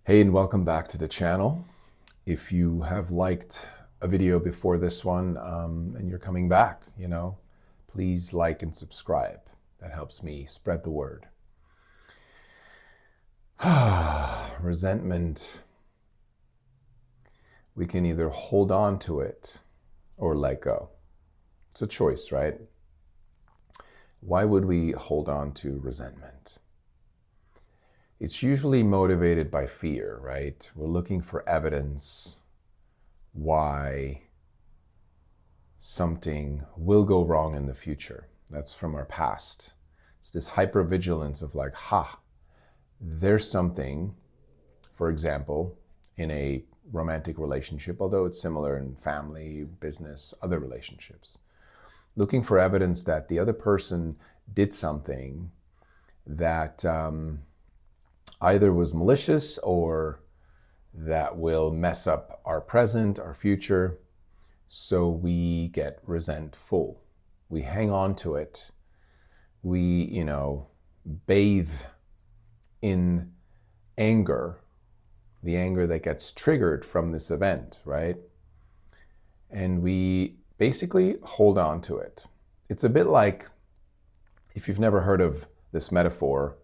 Hey, and welcome back to the channel. If you have liked a video before this one and you're coming back, please like and subscribe. That helps me spread the word. Resentment. We can either hold on to it or let go. It's a choice, right? Why would we hold on to resentment? It's usually motivated by fear, right? We're looking for evidence why something will go wrong in the future. That's from our past. It's this hypervigilance of like, there's something, for example, in a romantic relationship, although it's similar in family, business, other relationships. Looking for evidence that the other person did something that either was malicious or that will mess up our present, our future. So we get resentful. We hang on to it. We, bathe in anger, the anger that gets triggered from this event, right? And we basically hold on to it. It's a bit like, if you've never heard of this metaphor,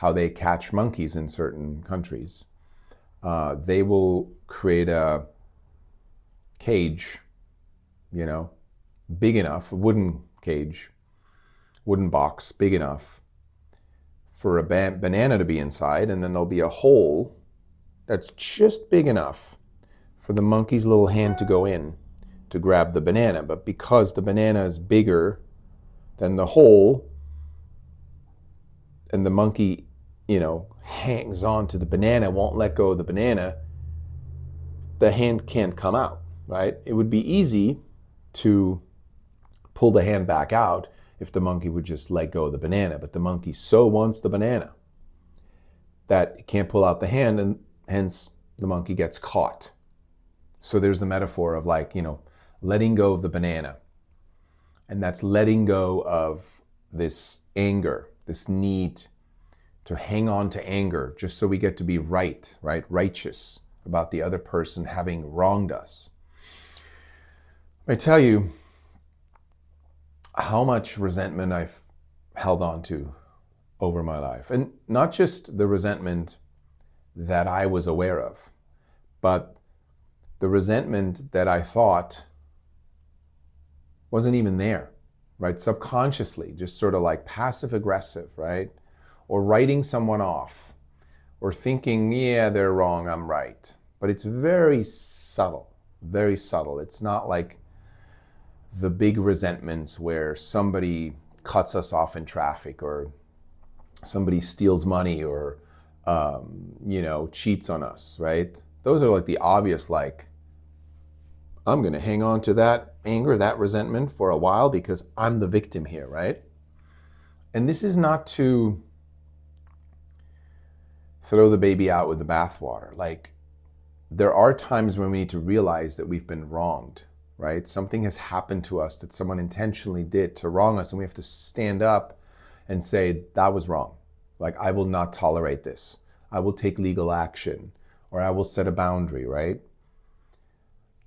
how they catch monkeys in certain countries. They will create a cage, big enough, a wooden cage, wooden box, big enough for a banana to be inside, and then there'll be a hole that's just big enough for the monkey's little hand to go in to grab the banana. But because the banana is bigger than the hole, and the monkey, hangs on to the banana, won't let go of the banana, the hand can't come out, right? It would be easy to pull the hand back out if the monkey would just let go of the banana, but the monkey so wants the banana that it can't pull out the hand, and hence the monkey gets caught. So there's the metaphor of letting go of the banana. And that's letting go of this anger, this need to hang on to anger just so we get to be righteous about the other person having wronged us. I tell you how much resentment I've held on to over my life. And not just the resentment that I was aware of, but the resentment that I thought wasn't even there, right? Subconsciously, just sort of like passive aggressive, right? Or writing someone off, or thinking, yeah, they're wrong, I'm right. But it's very subtle, very subtle. It's not like the big resentments where somebody cuts us off in traffic, or somebody steals money, or cheats on us, right? Those are like the obvious, I'm going to hang on to that anger, that resentment for a while because I'm the victim here, right? And this is not to throw the baby out with the bathwater. There are times when we need to realize that we've been wronged, right? Something has happened to us that someone intentionally did to wrong us, and we have to stand up and say, that was wrong. I will not tolerate this. I will take legal action, or I will set a boundary, right?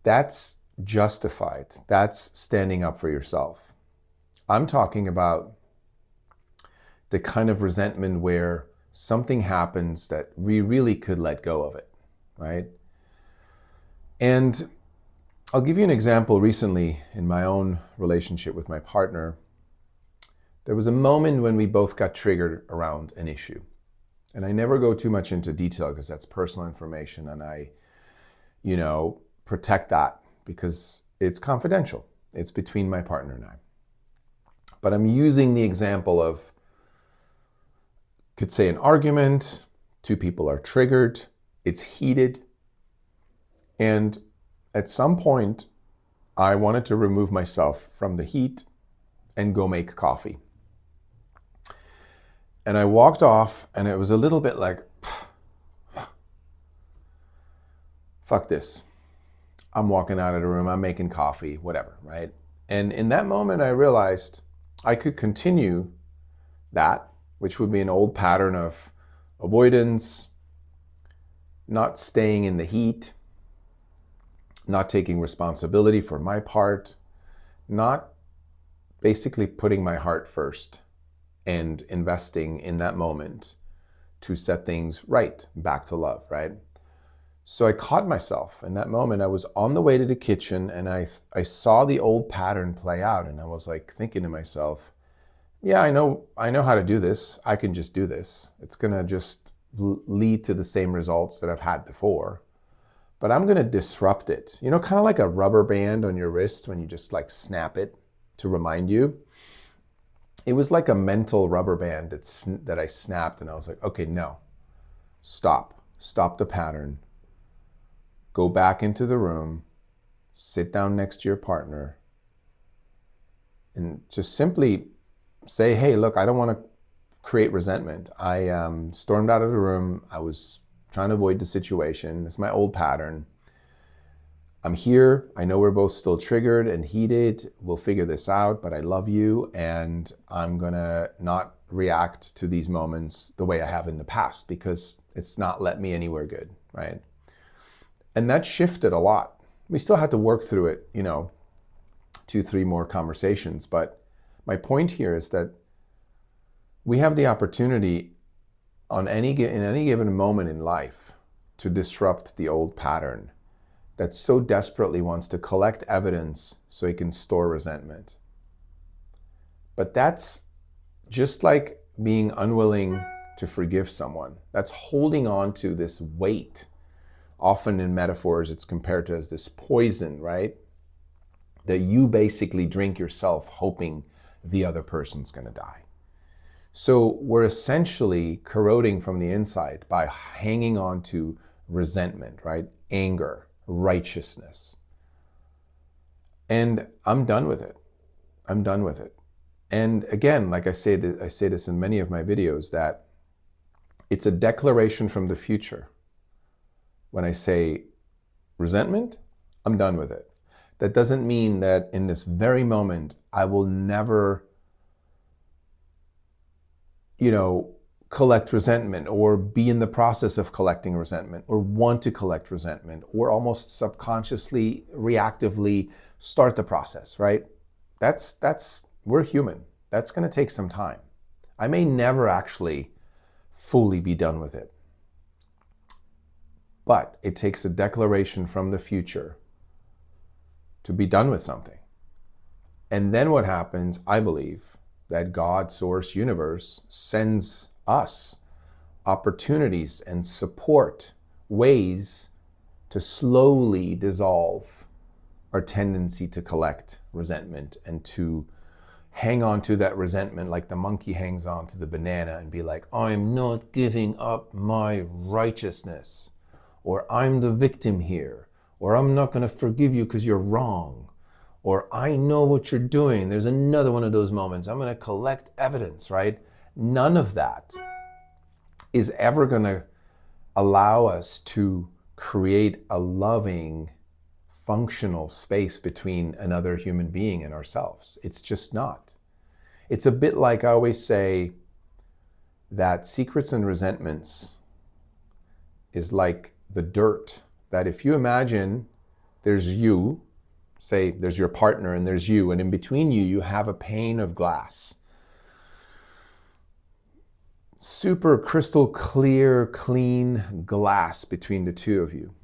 That's justified. That's standing up for yourself. I'm talking about the kind of resentment where something happens that we really could let go of it, right? And I'll give you an example. Recently, in my own relationship with my partner, there was a moment when we both got triggered around an issue. And I never go too much into detail because that's personal information, and I, protect that because it's confidential. It's between my partner and I. But I'm using the example of, could say, an argument, two people are triggered, it's heated, and at some point I wanted to remove myself from the heat and go make coffee. And I walked off, and it was a little bit like, fuck this. I'm walking out of the room, I'm making coffee, whatever, right? And in that moment I realized I could continue that, which would be an old pattern of avoidance, not staying in the heat, not taking responsibility for my part, not basically putting my heart first and investing in that moment to set things right, back to love, right? So I caught myself in that moment. I was on the way to the kitchen and I saw the old pattern play out, and I was like thinking to myself, yeah, I know how to do this. I can just do this. It's gonna just lead to the same results that I've had before, but I'm gonna disrupt it. You know, kind of like a rubber band on your wrist when you just like snap it to remind you. It was like a mental rubber band that I snapped, and I was like, okay, no, stop the pattern. Go back into the room, sit down next to your partner, and just simply say, hey, look, I don't want to create resentment. I stormed out of the room. I was trying to avoid the situation. It's my old pattern. I'm here. I know we're both still triggered and heated. We'll figure this out, but I love you, and I'm going to not react to these moments the way I have in the past because it's not let me anywhere good, right? And that shifted a lot. We still had to work through it, 2-3 more conversations. But my point here is that we have the opportunity in any given moment in life to disrupt the old pattern that so desperately wants to collect evidence so it can store resentment. But that's just like being unwilling to forgive someone. That's holding on to this weight. Often in metaphors, it's compared to as this poison, right? That you basically drink yourself hoping the other person's going to die. So we're essentially corroding from the inside by hanging on to resentment, right? Anger, righteousness. And I'm done with it. I'm done with it. And again, like I say this in many of my videos, that it's a declaration from the future. When I say resentment, I'm done with it. That doesn't mean that in this very moment, I will never, collect resentment or be in the process of collecting resentment or want to collect resentment or almost subconsciously, reactively start the process, right? We're human. That's going to take some time. I may never actually fully be done with it. But it takes a declaration from the future to be done with something. And then what happens, I believe, that God, source, universe sends us opportunities and support, ways to slowly dissolve our tendency to collect resentment and to hang on to that resentment like the monkey hangs on to the banana and be like, I'm not giving up my righteousness. Or I'm the victim here, or I'm not going to forgive you because you're wrong, or I know what you're doing. There's another one of those moments. I'm going to collect evidence, right? None of that is ever going to allow us to create a loving, functional space between another human being and ourselves. It's just not. It's a bit like I always say that secrets and resentments is like the dirt, that if you imagine there's you, say there's your partner and there's you, and in between you have a pane of glass. Super crystal clear, clean glass between the two of you.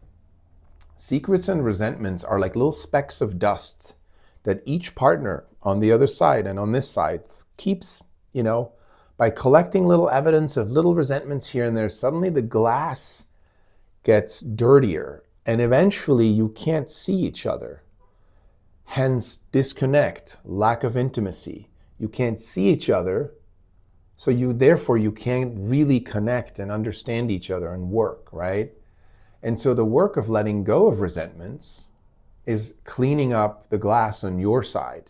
Secrets and resentments are like little specks of dust that each partner on the other side and on this side keeps, by collecting little evidence of little resentments here and there, suddenly the glass gets dirtier, and eventually you can't see each other. Hence, disconnect, lack of intimacy. You can't see each other, so therefore you can't really connect and understand each other and work, right? And so the work of letting go of resentments is cleaning up the glass on your side.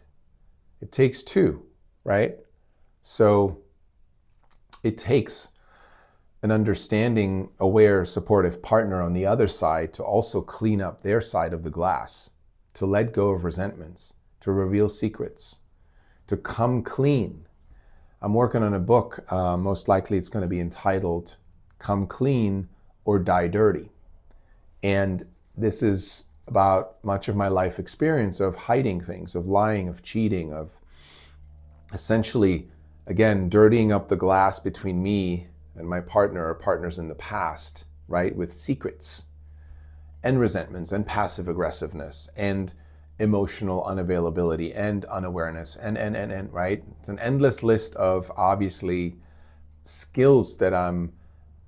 It takes two, right? So it takes an understanding, aware, supportive partner on the other side to also clean up their side of the glass, to let go of resentments, to reveal secrets, to come clean. I'm working on a book, most likely it's going to be entitled Come Clean or Die Dirty. And this is about much of my life experience of hiding things, of lying, of cheating, of essentially, again, dirtying up the glass between me and my partner or partners in the past, right? With secrets and resentments and passive aggressiveness and emotional unavailability and unawareness and, right? It's an endless list of obviously skills that I'm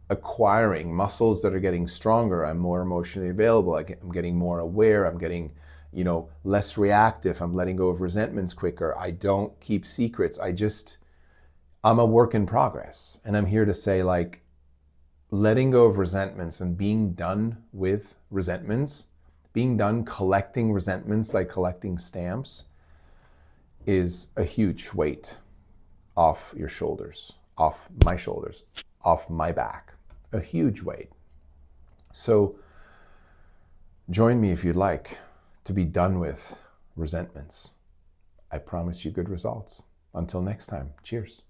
acquiring, muscles that are getting stronger. I'm more emotionally available. I'm getting more aware. I'm getting, less reactive. I'm letting go of resentments quicker. I don't keep secrets. I'm a work in progress. And I'm here to say, like, letting go of resentments and being done with resentments, being done collecting resentments like collecting stamps, is a huge weight off your shoulders, off my shoulders, off my back. A huge weight. So join me if you'd like to be done with resentments. I promise you good results. Until next time, cheers.